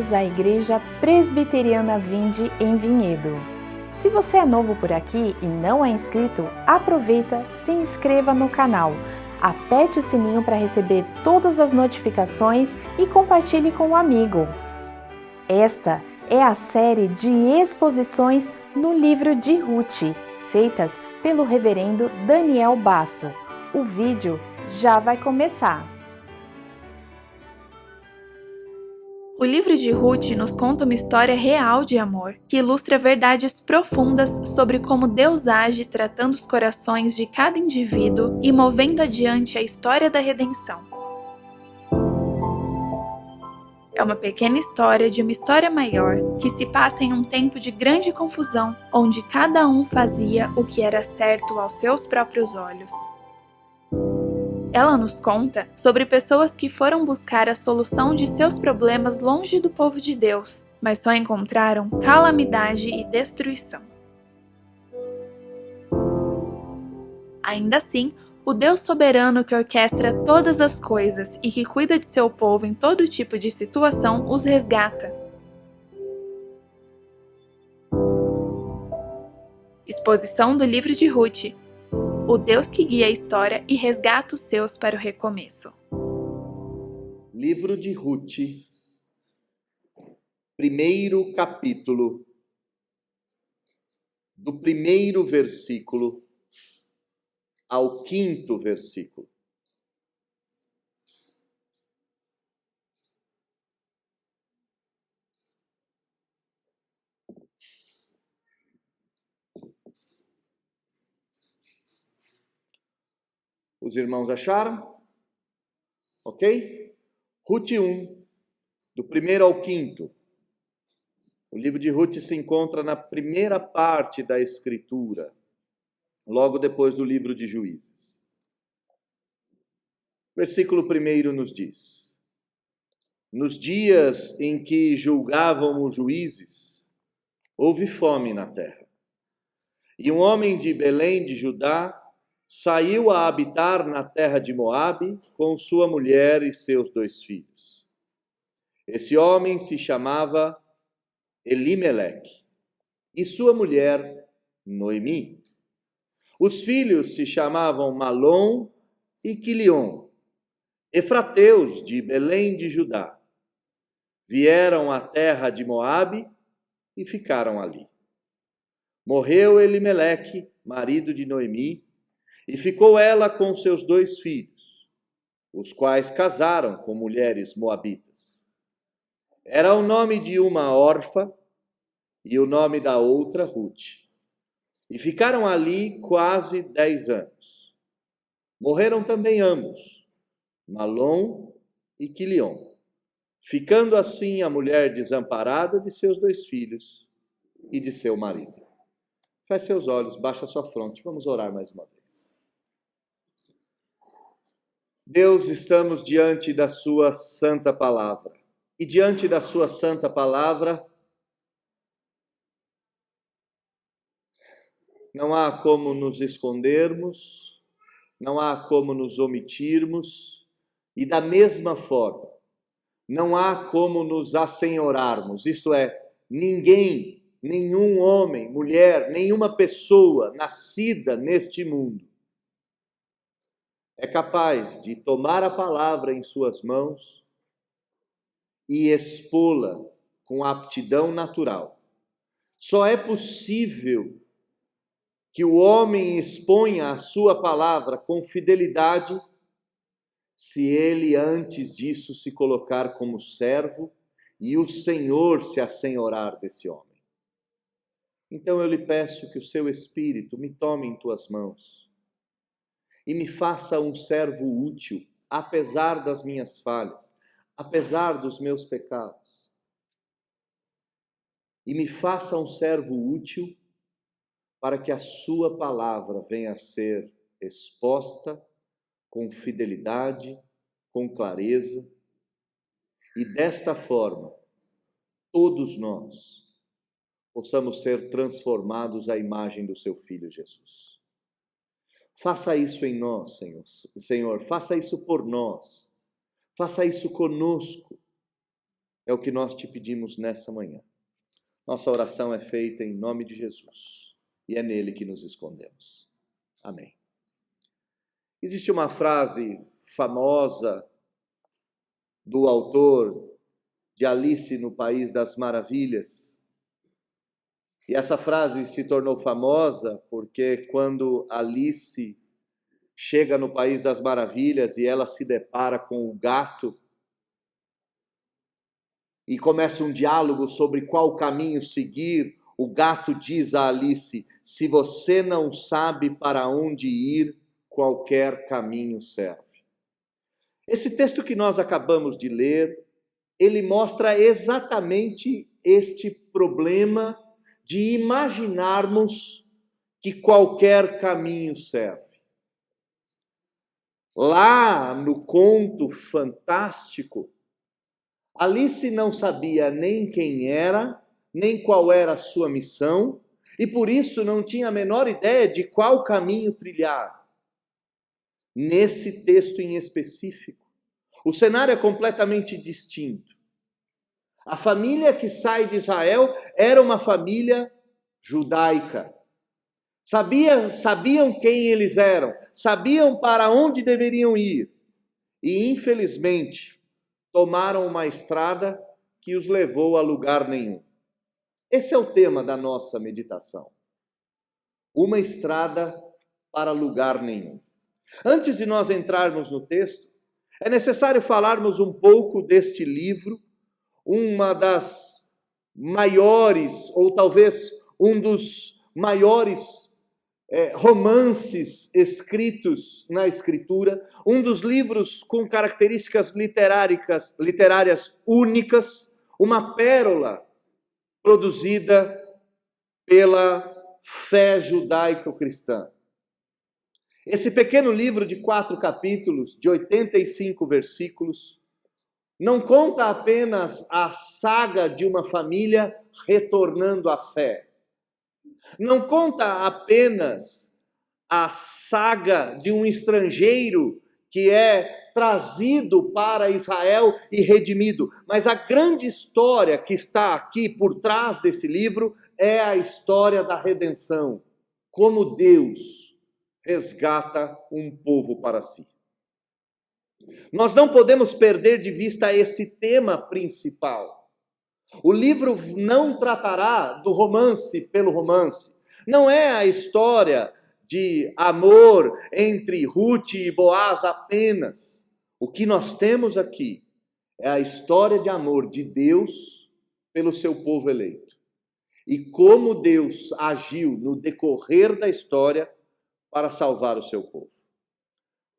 bem-vindos à Igreja Presbiteriana Vinde em Vinhedo. Se você é novo por aqui e não é inscrito, aproveita, se inscreva no canal, aperte o sininho para receber todas as notificações e compartilhe com um amigo. Esta é a série de exposições no livro de Ruth, feitas pelo reverendo Daniel Basso. O vídeo já vai começar. O livro de Ruth nos conta uma história real de amor, que ilustra verdades profundas sobre como Deus age tratando os corações de cada indivíduo e movendo adiante a história da redenção. É uma pequena história de uma história maior, que se passa em um tempo de grande confusão, onde cada um fazia o que era certo aos seus próprios olhos. Ela nos conta sobre pessoas que foram buscar a solução de seus problemas longe do povo de Deus, mas só encontraram calamidade e destruição. Ainda assim, o Deus soberano que orquestra todas as coisas e que cuida de seu povo em todo tipo de situação os resgata. Exposição do livro de Ruth. O Deus que guia a história e resgata os seus para o recomeço. Livro de Ruth, primeiro capítulo, do primeiro versículo ao quinto versículo. Os irmãos acharam? Ok? Ruth 1, do primeiro ao quinto. O livro de Ruth se encontra na primeira parte da Escritura, logo depois do livro de Juízes. Versículo 1 nos diz: Nos dias em que julgavam os juízes, houve fome na terra. E um homem de Belém de Judá saiu a habitar na terra de Moabe com sua mulher e seus 2 filhos. Esse homem se chamava Elimeleque e sua mulher Noemi. Os filhos se chamavam Malom e Quilion, efrateus de Belém de Judá. Vieram à terra de Moabe e ficaram ali. Morreu Elimeleque, marido de Noemi, e ficou ela com seus 2 filhos, os quais casaram com mulheres moabitas. Era o nome de uma órfã e o nome da outra Ruth. E ficaram ali quase 10 anos. Morreram também ambos, Malom e Quilion, ficando assim a mulher desamparada de seus 2 filhos e de seu marido. Feche seus olhos, baixa sua fronte, vamos orar mais uma vez. Deus, estamos diante da sua santa palavra. E diante da sua santa palavra, não há como nos escondermos, não há como nos omitirmos, e da mesma forma, não há como nos assenhorarmos, isto é, ninguém, nenhum homem, mulher, nenhuma pessoa nascida neste mundo é capaz de tomar a palavra em suas mãos e expô-la com aptidão natural. Só é possível que o homem exponha a sua palavra com fidelidade se ele antes disso se colocar como servo e o Senhor se assenhorar desse homem. Então eu lhe peço que o seu Espírito me tome em tuas mãos e me faça um servo útil, apesar das minhas falhas, apesar dos meus pecados. E me faça um servo útil para que a sua palavra venha a ser exposta com fidelidade, com clareza, e desta forma, todos nós possamos ser transformados à imagem do seu Filho Jesus. Faça isso em nós, Senhor. Senhor, faça isso por nós. Faça isso conosco. É o que nós te pedimos nessa manhã. Nossa oração é feita em nome de Jesus e é nele que nos escondemos. Amém. Existe uma frase famosa do autor de Alice no País das Maravilhas. E essa frase se tornou famosa porque quando Alice chega no País das Maravilhas e ela se depara com o gato e começa um diálogo sobre qual caminho seguir, o gato diz a Alice: se você não sabe para onde ir, qualquer caminho serve. Esse texto que nós acabamos de ler, ele mostra exatamente este problema de imaginarmos que qualquer caminho serve. Lá no conto fantástico, Alice não sabia nem quem era, nem qual era a sua missão, e por isso não tinha a menor ideia de qual caminho trilhar. Nesse texto em específico, o cenário é completamente distinto. A família que sai de Israel era uma família judaica. Sabiam quem eles eram, sabiam para onde deveriam ir. E, infelizmente, tomaram uma estrada que os levou a lugar nenhum. Esse é o tema da nossa meditação. Uma estrada para lugar nenhum. Antes de nós entrarmos no texto, é necessário falarmos um pouco deste livro, uma das maiores, ou talvez um dos maiores romances escritos na Escritura, um dos livros com características literárias únicas, uma pérola produzida pela fé judaico-cristã. Esse pequeno livro de 4 capítulos, de 85 versículos, não conta apenas a saga de uma família retornando à fé. Não conta apenas a saga de um estrangeiro que é trazido para Israel e redimido, mas a grande história que está aqui por trás desse livro é a história da redenção, como Deus resgata um povo para si. Nós não podemos perder de vista esse tema principal. O livro não tratará do romance pelo romance. Não é a história de amor entre Ruth e Boaz apenas. O que nós temos aqui é a história de amor de Deus pelo seu povo eleito. E como Deus agiu no decorrer da história para salvar o seu povo.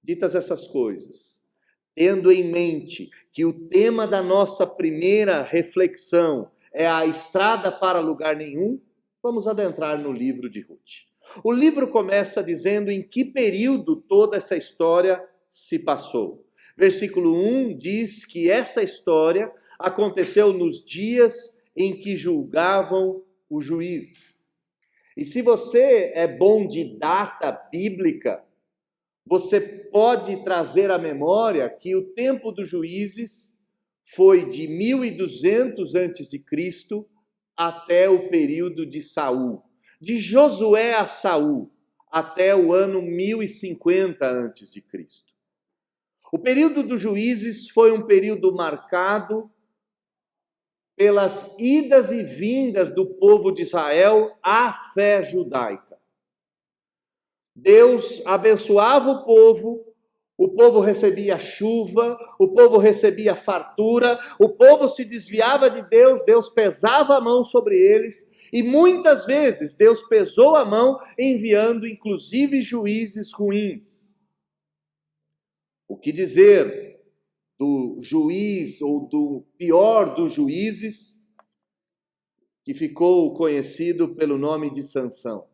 Ditas essas coisas, tendo em mente que o tema da nossa primeira reflexão é a estrada para lugar nenhum, vamos adentrar no livro de Ruth. O livro começa dizendo em que período toda essa história se passou. Versículo 1 diz que essa história aconteceu nos dias em que julgavam os juízes. E se você é bom de data bíblica, você pode trazer à memória que o tempo dos juízes foi de 1200 a.C. até o período de Saul. De Josué a Saul, até o ano 1050 a.C. O período dos juízes foi um período marcado pelas idas e vindas do povo de Israel à fé judaica. Deus abençoava o povo recebia chuva, o povo recebia fartura, o povo se desviava de Deus, Deus pesava a mão sobre eles, e muitas vezes Deus pesou a mão enviando inclusive juízes ruins. O que dizer do juiz, ou do pior dos juízes, que ficou conhecido pelo nome de Sansão?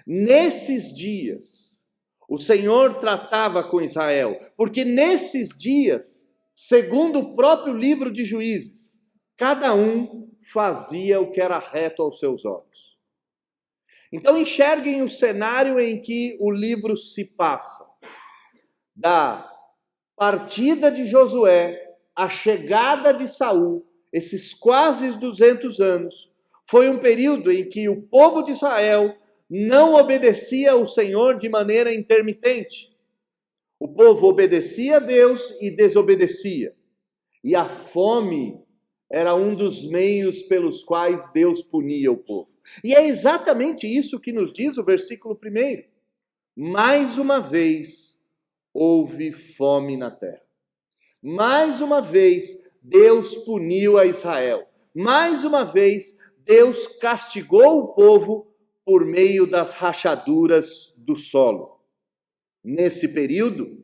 Nesses dias, o Senhor tratava com Israel, porque nesses dias, segundo o próprio livro de Juízes, cada um fazia o que era reto aos seus olhos. Então enxerguem o cenário em que o livro se passa. Da partida de Josué a chegada de Saul, esses quase 200 anos, foi um período em que o povo de Israel não obedecia ao Senhor de maneira intermitente. O povo obedecia a Deus e desobedecia. E a fome era um dos meios pelos quais Deus punia o povo. E é exatamente isso que nos diz o versículo 1. Mais uma vez houve fome na terra. Mais uma vez Deus puniu a Israel. Mais uma vez Deus castigou o povo por meio das rachaduras do solo. Nesse período,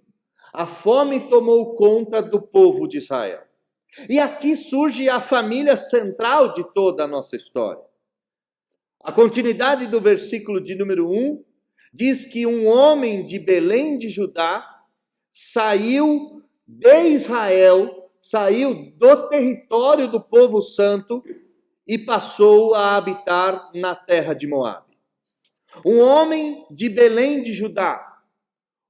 a fome tomou conta do povo de Israel. E aqui surge a família central de toda a nossa história. A continuidade do versículo de número 1 diz que um homem de Belém de Judá saiu de Israel, saiu do território do povo santo e passou a habitar na terra de Moabe. Um homem de Belém de Judá,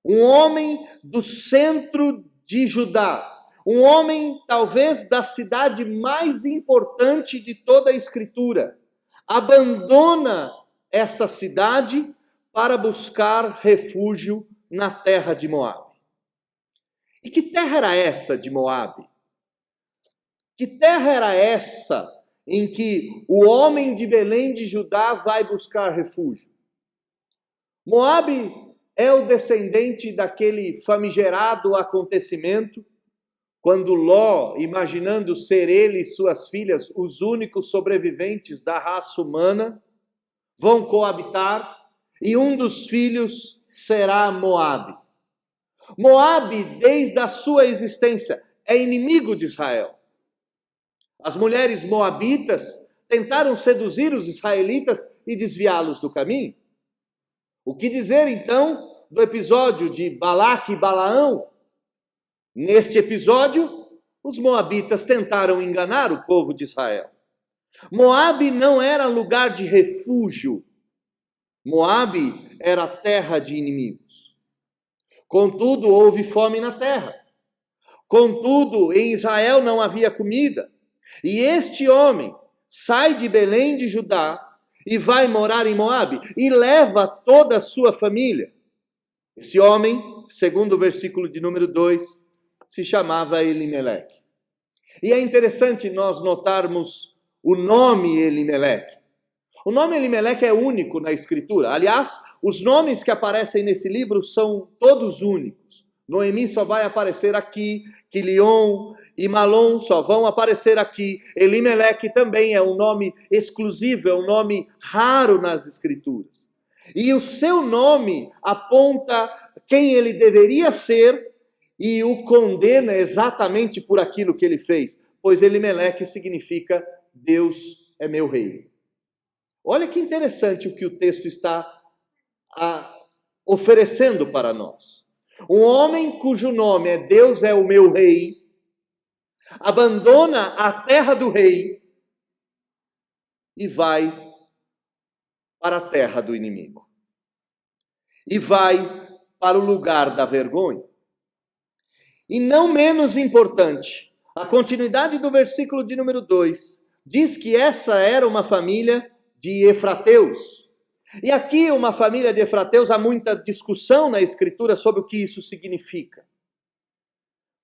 um homem do centro de Judá, um homem talvez da cidade mais importante de toda a Escritura, abandona esta cidade para buscar refúgio na terra de Moabe. E que terra era essa de Moabe? Que terra era essa em que o homem de Belém de Judá vai buscar refúgio? Moabe é o descendente daquele famigerado acontecimento quando Ló, imaginando ser ele e suas filhas os únicos sobreviventes da raça humana, vão coabitar e um dos filhos será Moabe. Moabe, desde a sua existência, é inimigo de Israel. As mulheres moabitas tentaram seduzir os israelitas e desviá-los do caminho. O que dizer, então, do episódio de Balaque e Balaão? Neste episódio, os moabitas tentaram enganar o povo de Israel. Moabe não era lugar de refúgio. Moabe era terra de inimigos. Contudo, houve fome na terra. Contudo, em Israel não havia comida. E este homem sai de Belém de Judá e vai morar em Moabe e leva toda a sua família. Esse homem, segundo o versículo de número 2, se chamava Elimeleque. E é interessante nós notarmos o nome Elimeleque. O nome Elimeleque é único na Escritura. Aliás, os nomes que aparecem nesse livro são todos únicos. Noemi só vai aparecer aqui, Quilion e Malom só vão aparecer aqui. Elimeleque também é um nome exclusivo, é um nome raro nas Escrituras. E o seu nome aponta quem ele deveria ser e o condena exatamente por aquilo que ele fez, pois Elimeleque significa Deus é meu rei. Olha que interessante o que o texto está oferecendo para nós. Um homem cujo nome é Deus é o meu rei, abandona a terra do rei e vai para a terra do inimigo. E vai para o lugar da vergonha. E não menos importante, a continuidade do versículo de número 2 diz que essa era uma família de efrateus. E aqui uma família de efrateus, há muita discussão na Escritura sobre o que isso significa.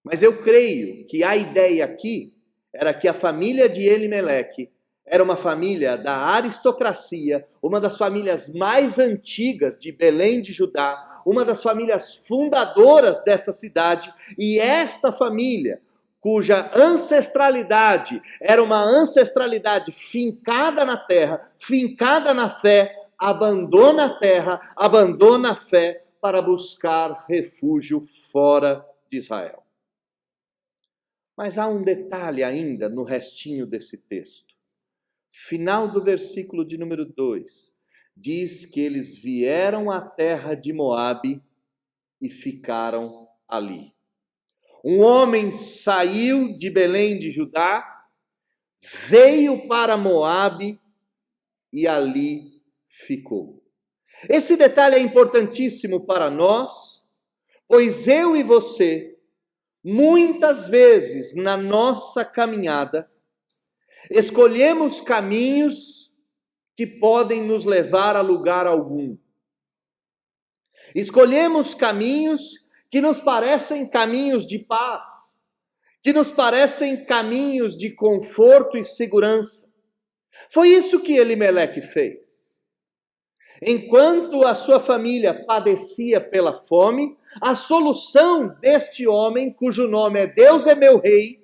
Mas eu creio que a ideia aqui era que a família de Elimeleque era uma família da aristocracia, uma das famílias mais antigas de Belém de Judá, uma das famílias fundadoras dessa cidade, e esta família, cuja ancestralidade era uma ancestralidade fincada na terra, fincada na fé, abandona a terra, abandona a fé para buscar refúgio fora de Israel. Mas há um detalhe ainda no restinho desse texto. Final do versículo de número 2, diz que eles vieram à terra de Moabe e ficaram ali. Um homem saiu de Belém de Judá, veio para Moabe e ali ficou. Esse detalhe é importantíssimo para nós, pois eu e você muitas vezes na nossa caminhada, escolhemos caminhos que podem nos levar a lugar algum. Escolhemos caminhos que nos parecem caminhos de paz, que nos parecem caminhos de conforto e segurança. Foi isso que Elimeleque fez. Enquanto a sua família padecia pela fome, a solução deste homem, cujo nome é Deus é meu rei,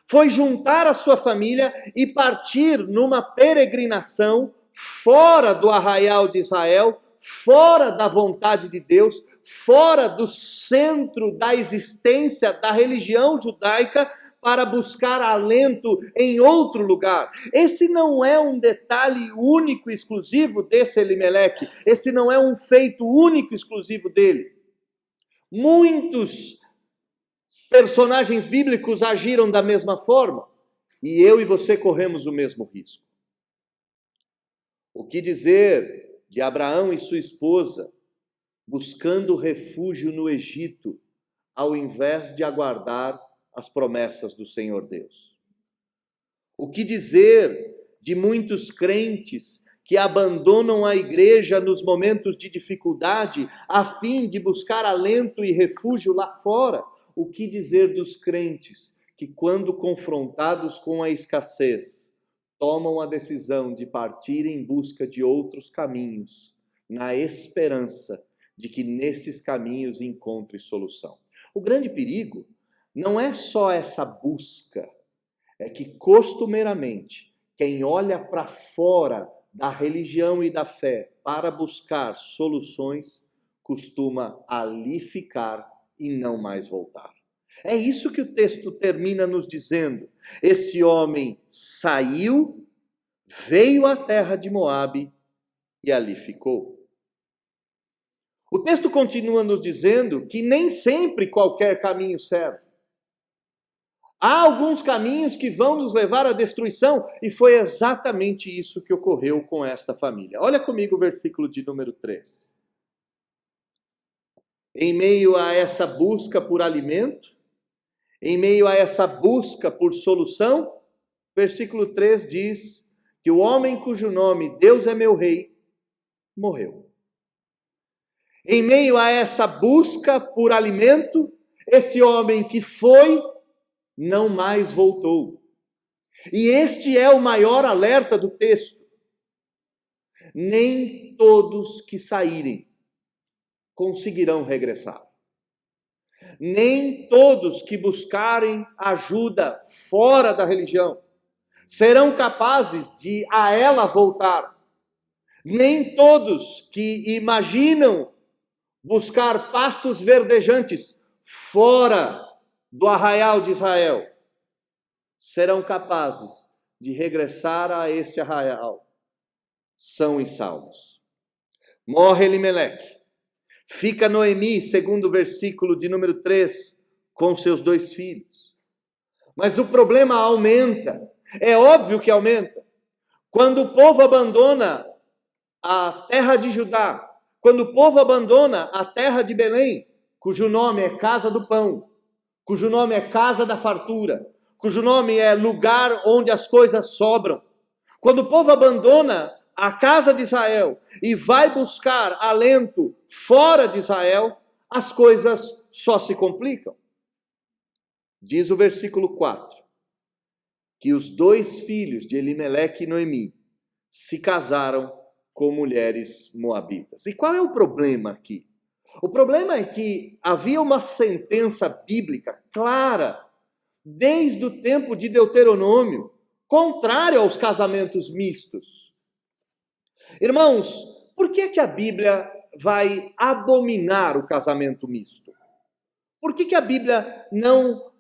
foi juntar a sua família e partir numa peregrinação fora do arraial de Israel, fora da vontade de Deus, fora do centro da existência da religião judaica, para buscar alento em outro lugar. Esse não é um detalhe único e exclusivo desse Elimeleque. Esse não é um feito único e exclusivo dele. Muitos personagens bíblicos agiram da mesma forma. E eu e você corremos o mesmo risco. O que dizer de Abraão e sua esposa buscando refúgio no Egito, ao invés de aguardar as promessas do Senhor Deus? O que dizer de muitos crentes que abandonam a igreja nos momentos de dificuldade a fim de buscar alento e refúgio lá fora? O que dizer dos crentes que, quando confrontados com a escassez, tomam a decisão de partir em busca de outros caminhos, na esperança de que nesses caminhos encontre solução? O grande perigo não é só essa busca, é que costumeiramente quem olha para fora da religião e da fé para buscar soluções costuma ali ficar e não mais voltar. É isso que o texto termina nos dizendo. Esse homem saiu, veio à terra de Moabe e ali ficou. O texto continua nos dizendo que nem sempre qualquer caminho serve. Há alguns caminhos que vão nos levar à destruição, e foi exatamente isso que ocorreu com esta família. Olha comigo o versículo de número 3. Em meio a essa busca por alimento, em meio a essa busca por solução, versículo 3 diz que o homem cujo nome Deus é meu rei, morreu. Em meio a essa busca por alimento, esse homem que foi, não mais voltou. E este é o maior alerta do texto. Nem todos que saírem conseguirão regressar. Nem todos que buscarem ajuda fora da religião serão capazes de a ela voltar. Nem todos que imaginam buscar pastos verdejantes fora do arraial de Israel serão capazes de regressar a este arraial são e salvos. Morre Elimeleque. Fica Noemi, segundo o versículo de número 3, com seus 2 filhos. Mas o problema aumenta. É óbvio que aumenta. Quando o povo abandona a terra de Judá, quando o povo abandona a terra de Belém, cujo nome é casa do pão, cujo nome é casa da fartura, cujo nome é lugar onde as coisas sobram. Quando o povo abandona a casa de Israel e vai buscar alento fora de Israel, as coisas só se complicam. Diz o versículo 4, que os 2 filhos de Elimeleque e Noemi se casaram com mulheres moabitas. E qual é o problema aqui? O problema é que havia uma sentença bíblica clara, desde o tempo de Deuteronômio, contrária aos casamentos mistos. Irmãos, por que a Bíblia vai abominar o casamento misto? Por que a Bíblia não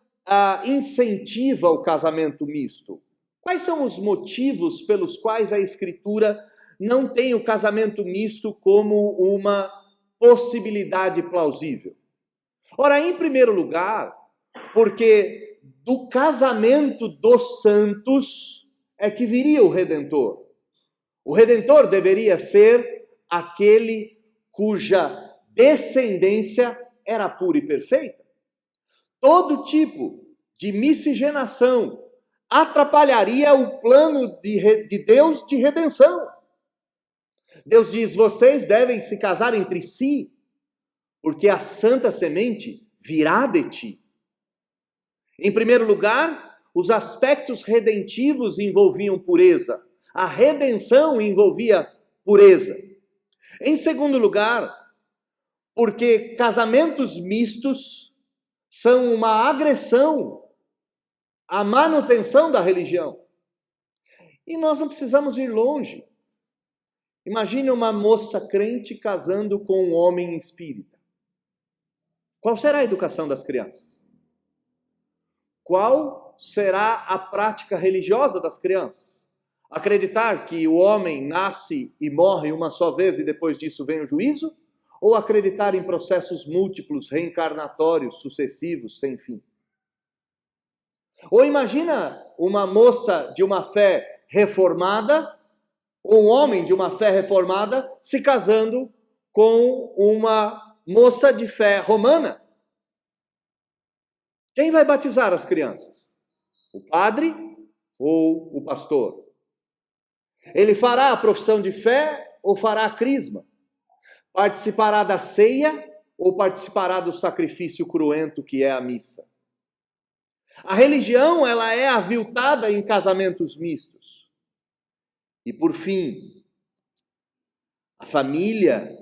incentiva o casamento misto? Quais são os motivos pelos quais a Escritura não tem o casamento misto como uma possibilidade plausível? Ora, em primeiro lugar, porque do casamento dos santos é que viria o Redentor. O Redentor deveria ser aquele cuja descendência era pura e perfeita. todo tipo de miscigenação atrapalharia o plano de Deus de redenção. Deus diz: vocês devem se casar entre si, porque a santa semente virá de ti. Em primeiro lugar, os aspectos redentivos envolviam pureza. A redenção envolvia pureza. Em segundo lugar, porque casamentos mistos são uma agressão à manutenção da religião. E nós não precisamos ir longe. Imagine uma moça crente casando com um homem espírita. Qual será a educação das crianças? Qual será a prática religiosa das crianças? Acreditar que o homem nasce e morre uma só vez e depois disso vem o juízo? Ou acreditar em processos múltiplos, reencarnatórios, sucessivos, sem fim? Ou imagina uma moça de uma fé reformada, ou um homem de uma fé reformada, se casando com uma moça de fé romana. Quem vai batizar as crianças? O padre ou o pastor? Ele fará a profissão de fé ou fará a crisma? Participará da ceia ou participará do sacrifício cruento que é a missa? A religião, ela é aviltada em casamentos mistos. E por fim, a família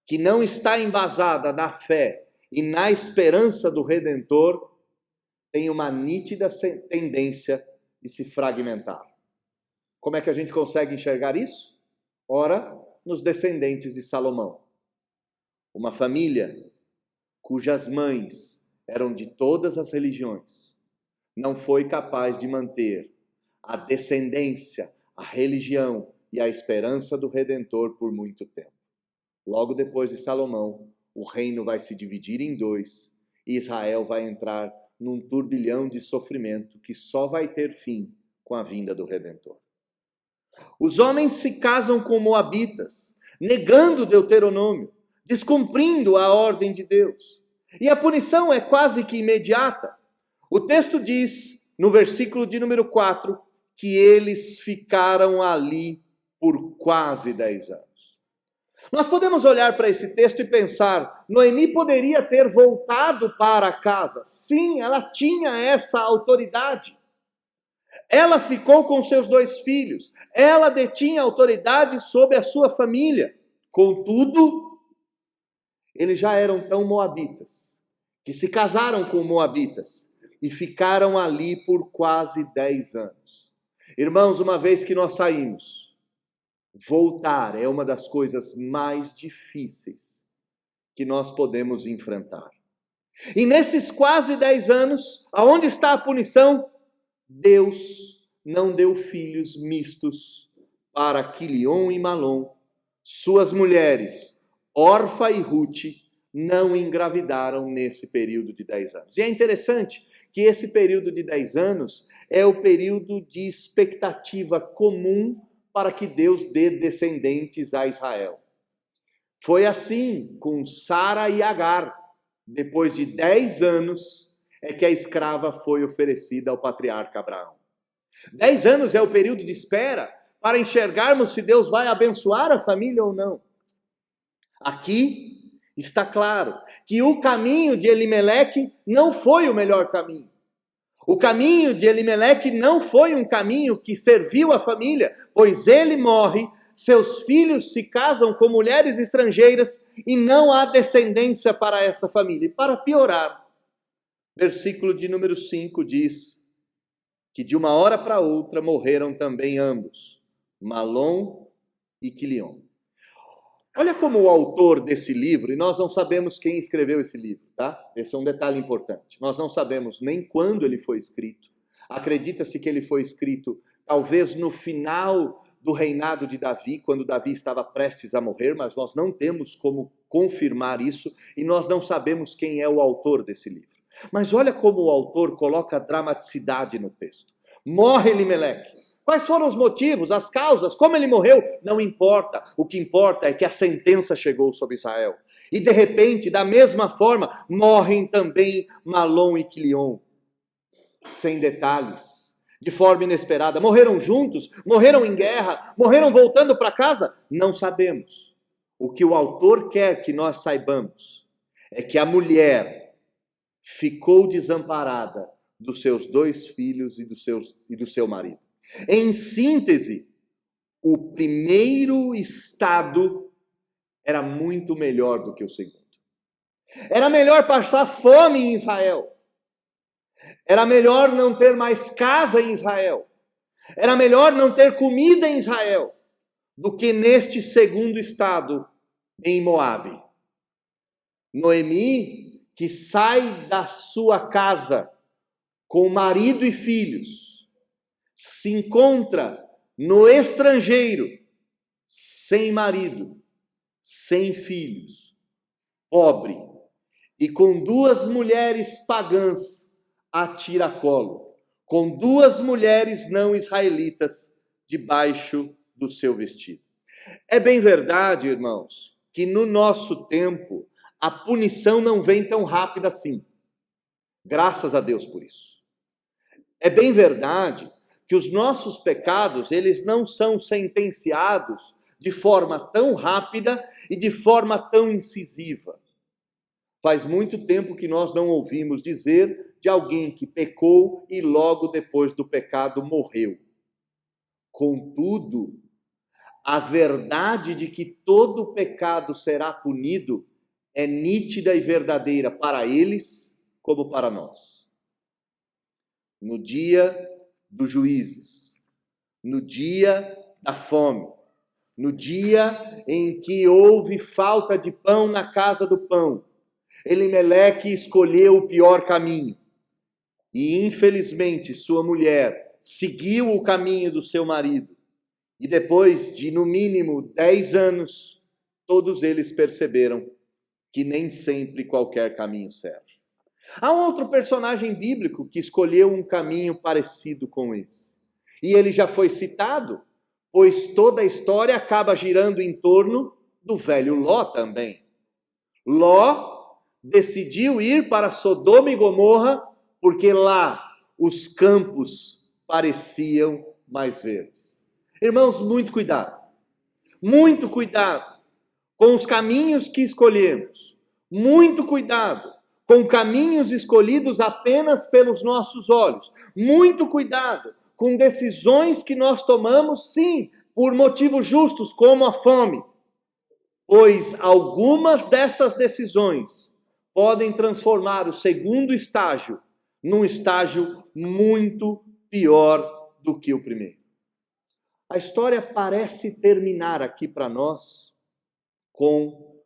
que não está embasada na fé e na esperança do Redentor tem uma nítida tendência de se fragmentar. Como é que a gente consegue enxergar isso? Ora, nos descendentes de Salomão. Uma família cujas mães eram de todas as religiões não foi capaz de manter a descendência, a religião e a esperança do Redentor por muito tempo. Logo depois de Salomão, o reino vai se dividir em dois e Israel vai entrar num turbilhão de sofrimento que só vai ter fim com a vinda do Redentor. Os homens se casam com moabitas, negando o Deuteronômio, descumprindo a ordem de Deus. E a punição é quase que imediata. O texto diz, no versículo de número 4, que eles ficaram ali por quase 10 anos. Nós podemos olhar para esse texto e pensar, Noemi poderia ter voltado para casa. Sim, ela tinha essa autoridade. Ela ficou com seus 2 filhos. Ela detinha autoridade sobre a sua família. Contudo, eles já eram tão moabitas, que se casaram com moabitas e ficaram ali por quase 10 anos. Irmãos, uma vez que nós saímos, voltar é uma das coisas mais difíceis que nós podemos enfrentar. E nesses quase 10 anos, aonde está a punição? Deus não deu filhos mistos para Quilion e Malom. Suas mulheres, Orfa e Ruth, não engravidaram nesse período de 10 anos. E é interessante que esse período de 10 anos é o período de expectativa comum para que Deus dê descendentes a Israel. Foi assim com Sara e Agar. Depois de 10 anos é que a escrava foi oferecida ao patriarca Abraão. 10 anos é o período de espera para enxergarmos se Deus vai abençoar a família ou não. Aqui está claro que o caminho de Elimeleque não foi o melhor caminho. O caminho de Elimeleque não foi um caminho que serviu à família, pois ele morre, seus filhos se casam com mulheres estrangeiras e não há descendência para essa família. E para piorar, versículo de número 5 diz que de uma hora para outra morreram também ambos, Malom e Quilion. Olha como o autor desse livro, e nós não sabemos quem escreveu esse livro, tá? Esse é um detalhe importante. Nós não sabemos nem quando ele foi escrito. Acredita-se que ele foi escrito talvez no final do reinado de Davi, quando Davi estava prestes a morrer, mas nós não temos como confirmar isso e nós não sabemos quem é o autor desse livro. Mas olha como o autor coloca dramaticidade no texto. Morre Elimeleque. Quais foram os motivos, as causas, como ele morreu? Não importa. O que importa é que a sentença chegou sobre Israel. E de repente, da mesma forma, morrem também Malom e Quilion. Sem detalhes, de forma inesperada. Morreram juntos? Morreram em guerra? Morreram voltando para casa? Não sabemos. O que o autor quer que nós saibamos é que a mulher ficou desamparada dos seus 2 filhos e do seu marido. Em síntese, o primeiro estado era muito melhor do que o segundo. Era melhor passar fome em Israel. Era melhor não ter mais casa em Israel. Era melhor não ter comida em Israel do que neste segundo estado em Moabe. Noemi, que sai da sua casa com marido e filhos, se encontra no estrangeiro, sem marido, sem filhos, pobre, e com 2 mulheres pagãs a tiracolo, com 2 mulheres não israelitas debaixo do seu vestido. É bem verdade, irmãos, que no nosso tempo a punição não vem tão rápida assim. Graças a Deus por isso. É bem verdade que os nossos pecados, eles não são sentenciados de forma tão rápida e de forma tão incisiva. Faz muito tempo que nós não ouvimos dizer de alguém que pecou e logo depois do pecado morreu. Contudo, a verdade de que todo pecado será punido é nítida e verdadeira para eles como para nós. No dia dos juízes, no dia da fome, no dia em que houve falta de pão na casa do pão, Elimeleque escolheu o pior caminho. E infelizmente sua mulher seguiu o caminho do seu marido. E depois de no mínimo 10 anos, todos eles perceberam que nem sempre qualquer caminho serve. Há um outro personagem bíblico que escolheu um caminho parecido com esse. E ele já foi citado, pois toda a história acaba girando em torno do velho Ló também. Ló decidiu ir para Sodoma e Gomorra porque lá os campos pareciam mais verdes. Irmãos, muito cuidado com os caminhos que escolhemos, muito cuidado com caminhos escolhidos apenas pelos nossos olhos, muito cuidado com decisões que nós tomamos, sim, por motivos justos, como a fome, pois algumas dessas decisões podem transformar o segundo estágio num estágio muito pior do que o primeiro. A história parece terminar aqui para nós com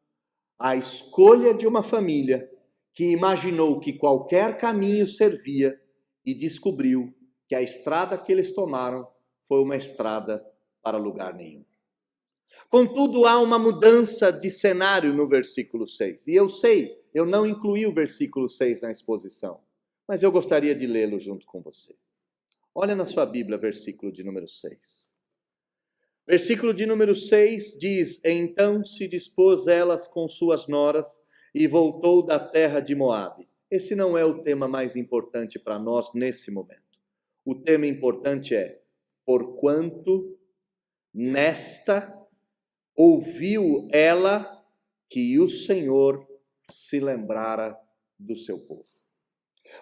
a escolha de uma família que imaginou que qualquer caminho servia e descobriu que a estrada que eles tomaram foi uma estrada para lugar nenhum. Contudo, há uma mudança de cenário no versículo 6. E eu sei, eu não incluí o versículo 6 na exposição, mas eu gostaria de lê-lo junto com você. Olha na sua Bíblia, versículo de número 6. Versículo de número 6 diz: Então se dispôs elas com suas noras e voltou da terra de Moabe. Esse não é o tema mais importante para nós nesse momento. O tema importante é: porquanto nesta ouviu ela que o Senhor se lembrara do seu povo.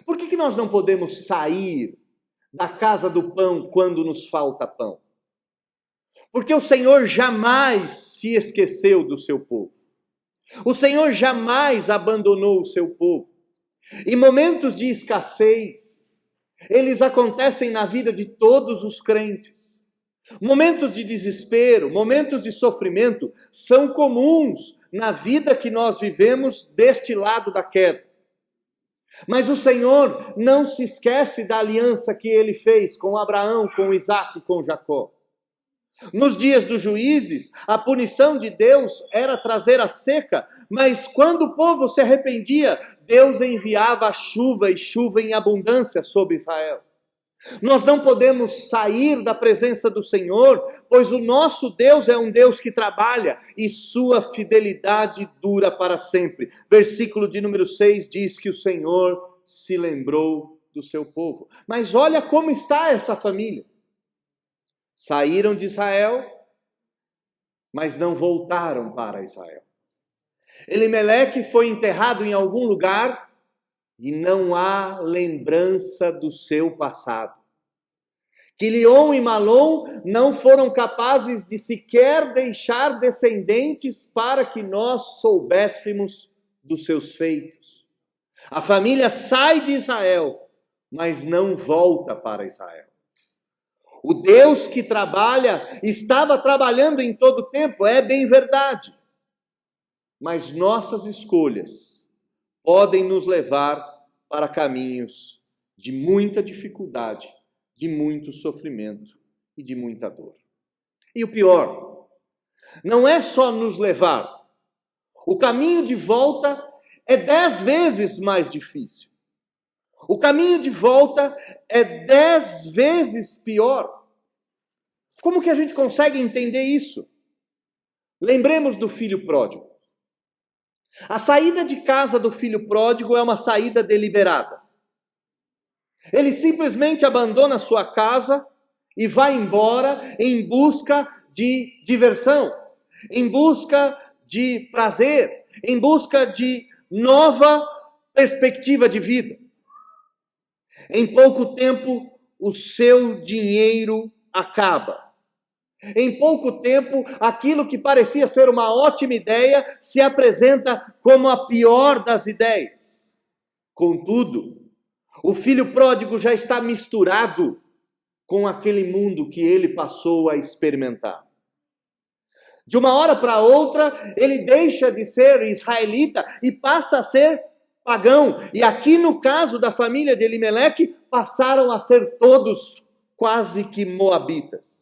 Por que nós não podemos sair da casa do pão quando nos falta pão? Porque o Senhor jamais se esqueceu do seu povo. O Senhor jamais abandonou o seu povo. E momentos de escassez, eles acontecem na vida de todos os crentes. Momentos de desespero, momentos de sofrimento são comuns na vida que nós vivemos deste lado da queda. Mas o Senhor não se esquece da aliança que Ele fez com Abraão, com Isaac e com Jacó. Nos dias dos juízes, a punição de Deus era trazer a seca, mas quando o povo se arrependia, Deus enviava a chuva e chuva em abundância sobre Israel. Nós não podemos sair da presença do Senhor, pois o nosso Deus é um Deus que trabalha e sua fidelidade dura para sempre. Versículo de número 6 diz que o Senhor se lembrou do seu povo. Mas olha como está essa família. Saíram de Israel, mas não voltaram para Israel. Elimeleque foi enterrado em algum lugar e não há lembrança do seu passado. Quilion e Malom não foram capazes de sequer deixar descendentes para que nós soubéssemos dos seus feitos. A família sai de Israel, mas não volta para Israel. O Deus que trabalha, estava trabalhando em todo o tempo, é bem verdade. Mas nossas escolhas podem nos levar para caminhos de muita dificuldade, de muito sofrimento e de muita dor. E o pior, não é só nos levar. O caminho de volta é 10 vezes mais difícil. O caminho de volta é 10 vezes pior. Como que a gente consegue entender isso? Lembremos do filho pródigo. A saída de casa do filho pródigo é uma saída deliberada. Ele simplesmente abandona sua casa e vai embora em busca de diversão, em busca de prazer, em busca de nova perspectiva de vida. Em pouco tempo, o seu dinheiro acaba. Em pouco tempo, aquilo que parecia ser uma ótima ideia se apresenta como a pior das ideias. Contudo, o filho pródigo já está misturado com aquele mundo que ele passou a experimentar. De uma hora para outra, ele deixa de ser israelita e passa a ser pagão. E aqui no caso da família de Elimeleque, passaram a ser todos quase que moabitas.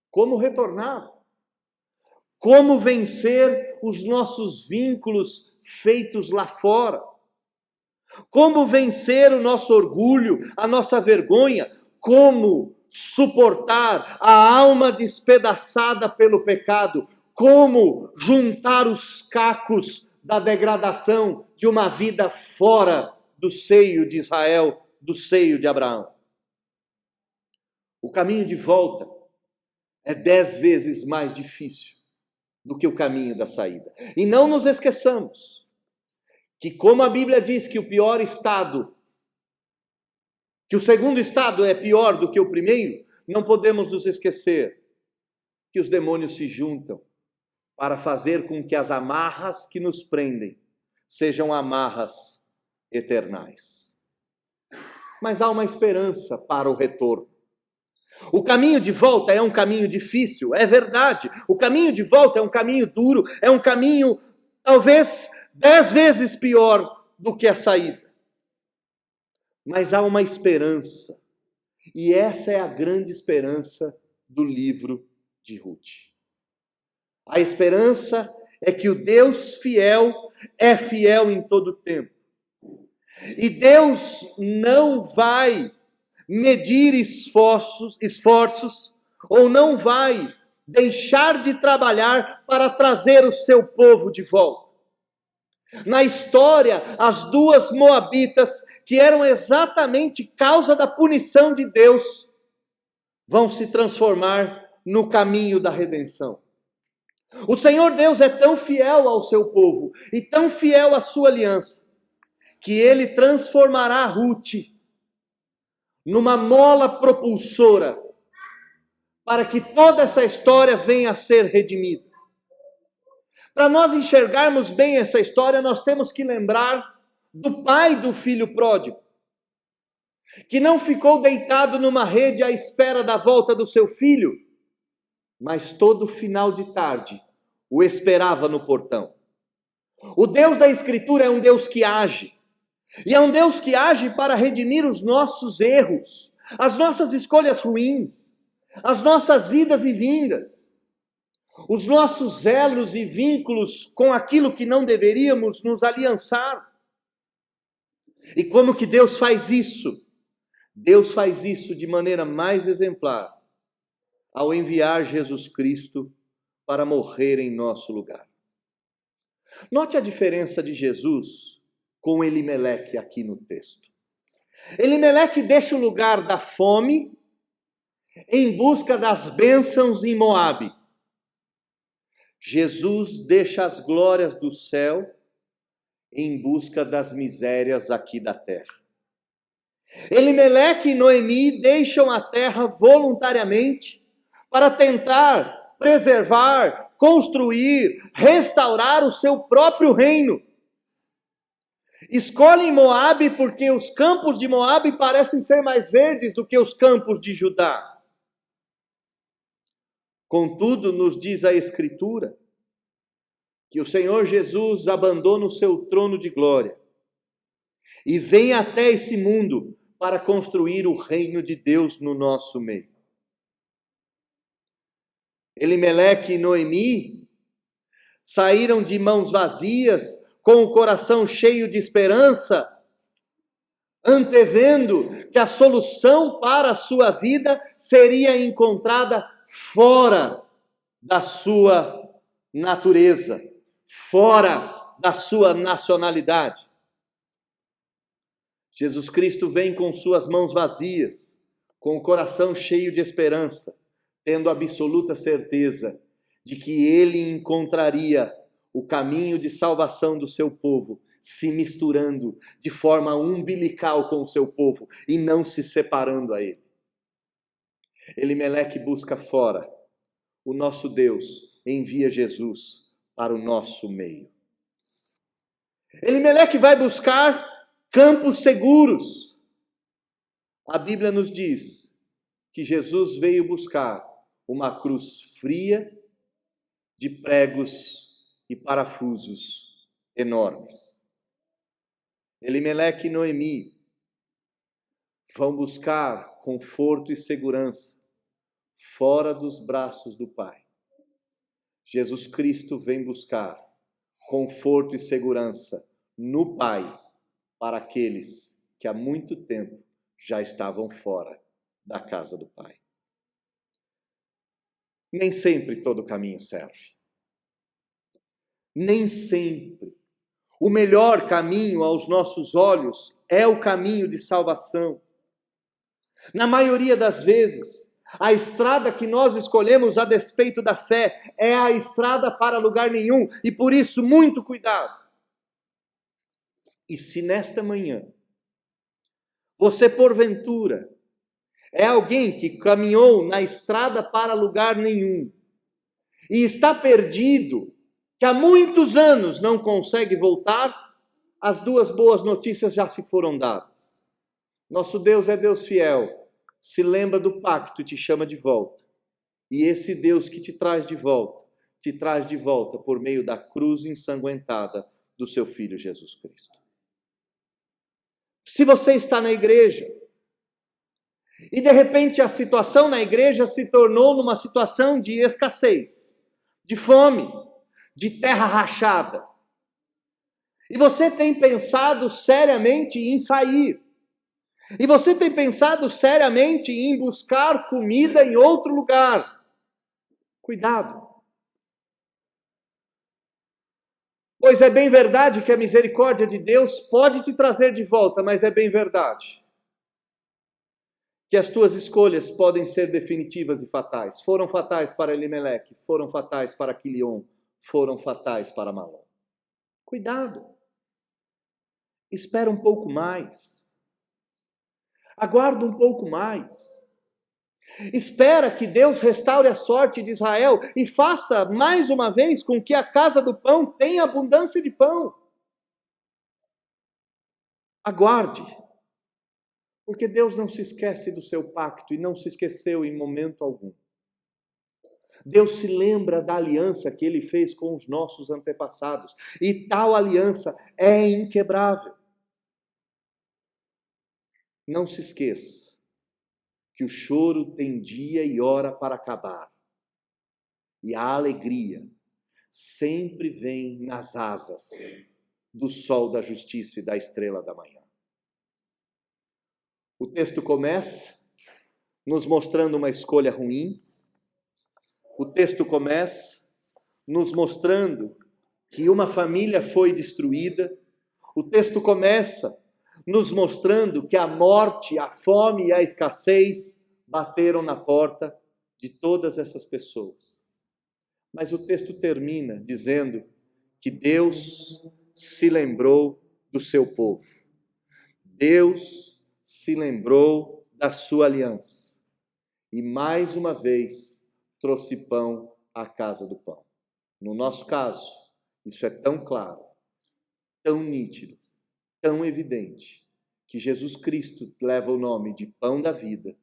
Como retornar? Como vencer os nossos vínculos feitos lá fora? Como vencer o nosso orgulho, a nossa vergonha? Como suportar a alma despedaçada pelo pecado? Como juntar os cacos da degradação de uma vida fora do seio de Israel, do seio de Abraão? O caminho de volta é 10 vezes mais difícil do que o caminho da saída. E não nos esqueçamos que, como a Bíblia diz que o pior estado, que o segundo estado é pior do que o primeiro, não podemos nos esquecer que os demônios se juntam para fazer com que as amarras que nos prendem sejam amarras eternais. Mas há uma esperança para o retorno. O caminho de volta é um caminho difícil, é verdade. O caminho de volta é um caminho duro, é um caminho talvez 10 vezes pior do que a saída. Mas há uma esperança. E essa é a grande esperança do livro de Ruth. A esperança é que o Deus fiel é fiel em todo o tempo. E Deus não vai medir esforços, ou não vai deixar de trabalhar para trazer o seu povo de volta. Na história, as duas moabitas, que eram exatamente causa da punição de Deus, vão se transformar no caminho da redenção. O Senhor Deus é tão fiel ao seu povo e tão fiel à sua aliança, que Ele transformará Ruth numa mola propulsora para que toda essa história venha a ser redimida. Para nós enxergarmos bem essa história, nós temos que lembrar do pai do filho pródigo, que não ficou deitado numa rede à espera da volta do seu filho, mas todo final de tarde o esperava no portão. O Deus da Escritura é um Deus que age, e é um Deus que age para redimir os nossos erros, as nossas escolhas ruins, as nossas idas e vindas, os nossos elos e vínculos com aquilo que não deveríamos nos aliançar. E como que Deus faz isso? Deus faz isso de maneira mais exemplar ao enviar Jesus Cristo para morrer em nosso lugar. Note a diferença de Jesus com Elimeleque aqui no texto. Elimeleque deixa o lugar da fome em busca das bênçãos em Moabe. Jesus deixa as glórias do céu em busca das misérias aqui da terra. Elimeleque e Noemi deixam a terra voluntariamente para tentar preservar, construir, restaurar o seu próprio reino. Escolhem Moabe porque os campos de Moabe parecem ser mais verdes do que os campos de Judá. Contudo, nos diz a Escritura que o Senhor Jesus abandona o seu trono de glória e vem até esse mundo para construir o reino de Deus no nosso meio. Elimeleque e Noemi saíram de mãos vazias, com o coração cheio de esperança, antevendo que a solução para a sua vida seria encontrada fora da sua natureza, fora da sua nacionalidade. Jesus Cristo vem com suas mãos vazias, com o coração cheio de esperança, tendo absoluta certeza de que ele encontraria o caminho de salvação do seu povo, se misturando de forma umbilical com o seu povo e não se separando a ele. Elimeleque busca fora, o nosso Deus envia Jesus para o nosso meio. Elimeleque vai buscar campos seguros. A Bíblia nos diz que Jesus veio buscar uma cruz fria de pregos e parafusos enormes. Elimeleque e Noemi vão buscar conforto e segurança fora dos braços do Pai. Jesus Cristo vem buscar conforto e segurança no Pai para aqueles que há muito tempo já estavam fora da casa do Pai. Nem sempre todo caminho serve. Nem sempre o melhor caminho aos nossos olhos é o caminho de salvação. Na maioria das vezes, a estrada que nós escolhemos a despeito da fé é a estrada para lugar nenhum, e por isso muito cuidado. E se nesta manhã você porventura é alguém que caminhou na estrada para lugar nenhum e está perdido, que há muitos anos não consegue voltar, as duas boas notícias já se foram dadas. Nosso Deus é Deus fiel, se lembra do pacto e te chama de volta. E esse Deus que te traz de volta por meio da cruz ensanguentada do seu Filho Jesus Cristo. Se você está na igreja e de repente a situação na igreja se tornou numa situação de escassez, de fome, de terra rachada, e você tem pensado seriamente em sair, e você tem pensado seriamente em buscar comida em outro lugar, cuidado. Pois é bem verdade que a misericórdia de Deus pode te trazer de volta, mas é bem verdade que as tuas escolhas podem ser definitivas e fatais. Foram fatais para Elimeleque, foram fatais para Quilion, foram fatais para Malom. Cuidado. Espera um pouco mais. Aguarda um pouco mais. Espera que Deus restaure a sorte de Israel e faça mais uma vez com que a casa do pão tenha abundância de pão. Aguarde, porque Deus não se esquece do seu pacto e não se esqueceu em momento algum. Deus se lembra da aliança que Ele fez com os nossos antepassados e tal aliança é inquebrável. Não se esqueça que o choro tem dia e hora para acabar. E a alegria sempre vem nas asas do sol da justiça e da estrela da manhã. O texto começa nos mostrando uma escolha ruim. O texto começa nos mostrando que uma família foi destruída. O texto começa nos mostrando que a morte, a fome e a escassez bateram na porta de todas essas pessoas. Mas o texto termina dizendo que Deus se lembrou do seu povo. Deus se lembrou da sua aliança. E mais uma vez trouxe pão à casa do pão. No nosso caso, isso é tão claro, tão nítido, tão evidente, que Jesus Cristo leva o nome de Pão da Vida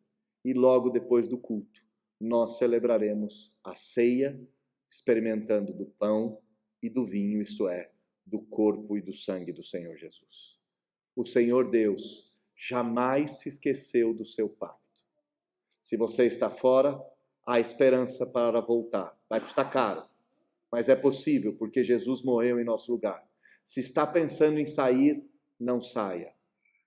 e logo depois do culto nós celebraremos a ceia, experimentando do pão e do vinho, isto é, do corpo e do sangue do Senhor Jesus. O Senhor Deus jamais se esqueceu do seu pacto. Se você está fora, há esperança para voltar. Vai custar caro, mas é possível, porque Jesus morreu em nosso lugar. Se está pensando em sair, não saia,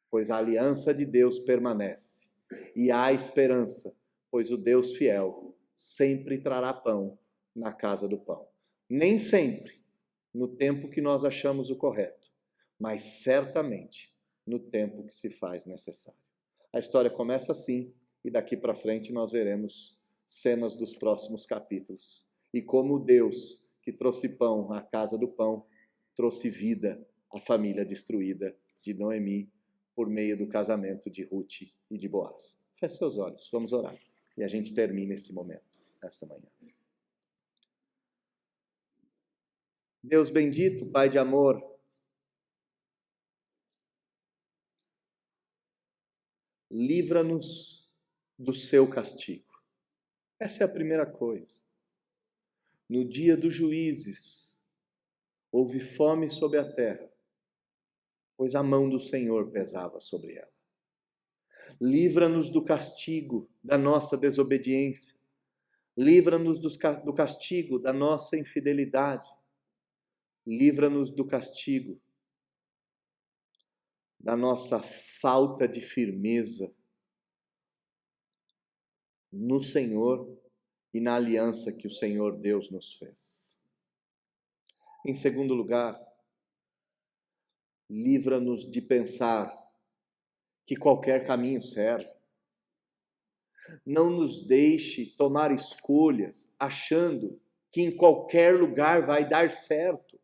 pois a aliança de Deus permanece. E há esperança, pois o Deus fiel sempre trará pão na casa do pão. Nem sempre no tempo que nós achamos o correto, mas certamente no tempo que se faz necessário. A história começa assim, e daqui para frente nós veremos cenas dos próximos capítulos. E como Deus, que trouxe pão à casa do pão, trouxe vida à família destruída de Noemi, por meio do casamento de Ruth e de Boaz. Feche seus olhos, vamos orar. E a gente termina esse momento, esta manhã. Deus bendito, Pai de amor, livra-nos do seu castigo. Essa é a primeira coisa. No dia dos juízes, houve fome sobre a terra, pois a mão do Senhor pesava sobre ela. Livra-nos do castigo da nossa desobediência. Livra-nos do castigo da nossa infidelidade. Livra-nos do castigo da nossa falta de firmeza no Senhor e na aliança que o Senhor Deus nos fez. Em segundo lugar, livra-nos de pensar que qualquer caminho serve. Não nos deixe tomar escolhas achando que em qualquer lugar vai dar certo.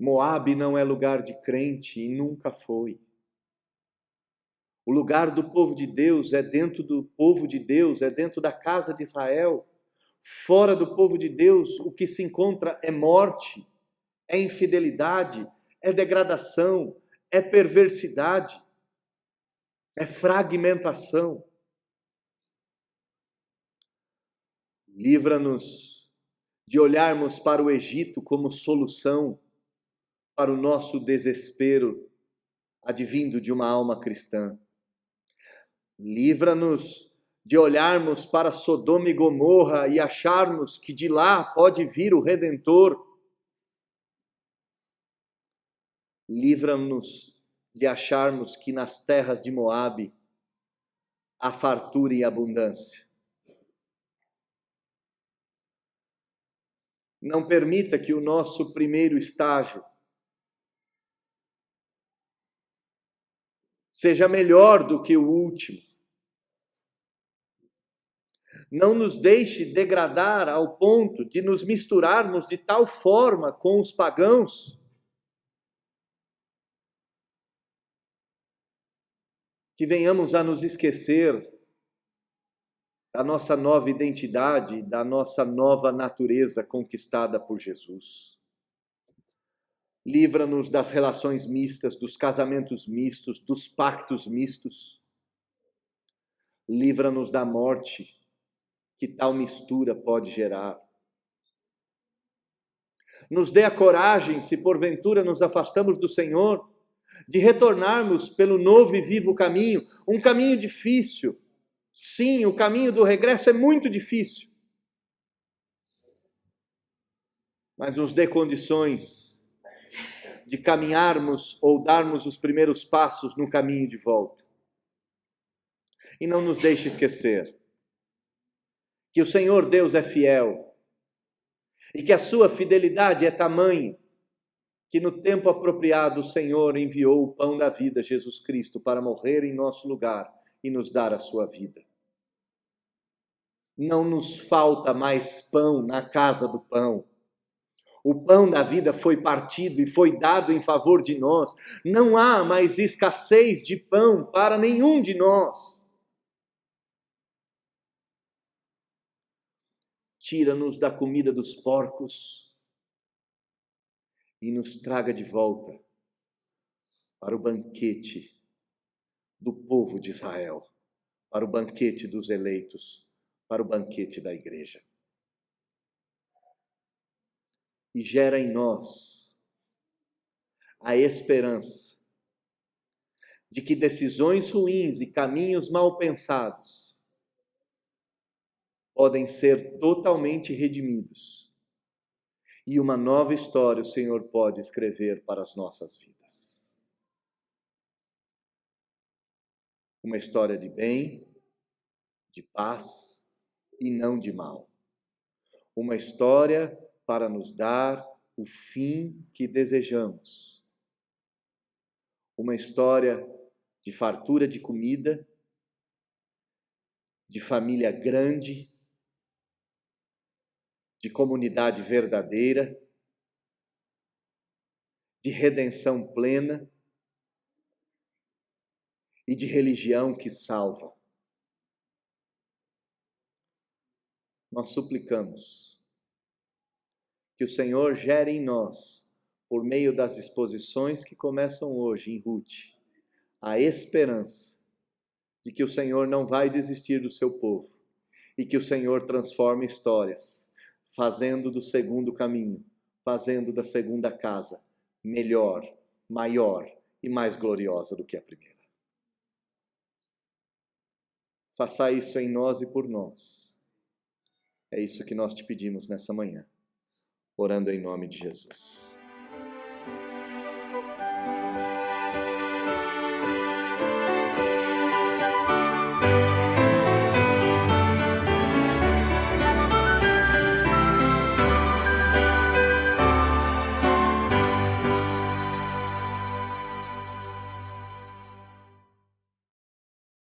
Moabe não é lugar de crente e nunca foi. O lugar do povo de Deus é dentro do povo de Deus, é dentro da casa de Israel. Fora do povo de Deus, o que se encontra é morte, é infidelidade, é degradação, é perversidade, é fragmentação. Livra-nos de olharmos para o Egito como solução para o nosso desespero advindo de uma alma cristã. Livra-nos de olharmos para Sodoma e Gomorra e acharmos que de lá pode vir o Redentor. Livra-nos de acharmos que nas terras de Moabe há fartura e abundância. Não permita que o nosso primeiro estágio seja melhor do que o último. Não nos deixe degradar ao ponto de nos misturarmos de tal forma com os pagãos que venhamos a nos esquecer da nossa nova identidade, da nossa nova natureza conquistada por Jesus. Livra-nos das relações mistas, dos casamentos mistos, dos pactos mistos. Livra-nos da morte que tal mistura pode gerar. Nos dê a coragem, se porventura nos afastamos do Senhor, de retornarmos pelo novo e vivo caminho, um caminho difícil. Sim, o caminho do regresso é muito difícil. Mas nos dê condições de caminharmos ou darmos os primeiros passos no caminho de volta. E não nos deixe esquecer que o Senhor Deus é fiel e que a sua fidelidade é tamanha que no tempo apropriado o Senhor enviou o pão da vida, Jesus Cristo, para morrer em nosso lugar e nos dar a sua vida. Não nos falta mais pão na casa do pão. O pão da vida foi partido e foi dado em favor de nós. Não há mais escassez de pão para nenhum de nós. Tira-nos da comida dos porcos e nos traga de volta para o banquete do povo de Israel, para o banquete dos eleitos, para o banquete da igreja. E gera em nós a esperança de que decisões ruins e caminhos mal pensados podem ser totalmente redimidos. E uma nova história o Senhor pode escrever para as nossas vidas. Uma história de bem, de paz e não de mal. Uma história para nos dar o fim que desejamos. Uma história de fartura de comida, de família grande, de comunidade verdadeira, de redenção plena e de religião que salva. Nós suplicamos que o Senhor gere em nós, por meio das exposições que começam hoje em Ruth, a esperança de que o Senhor não vai desistir do seu povo e que o Senhor transforma histórias, fazendo do segundo caminho, fazendo da segunda casa melhor, maior e mais gloriosa do que a primeira. Faça isso em nós e por nós. É isso que nós te pedimos nessa manhã, orando em nome de Jesus.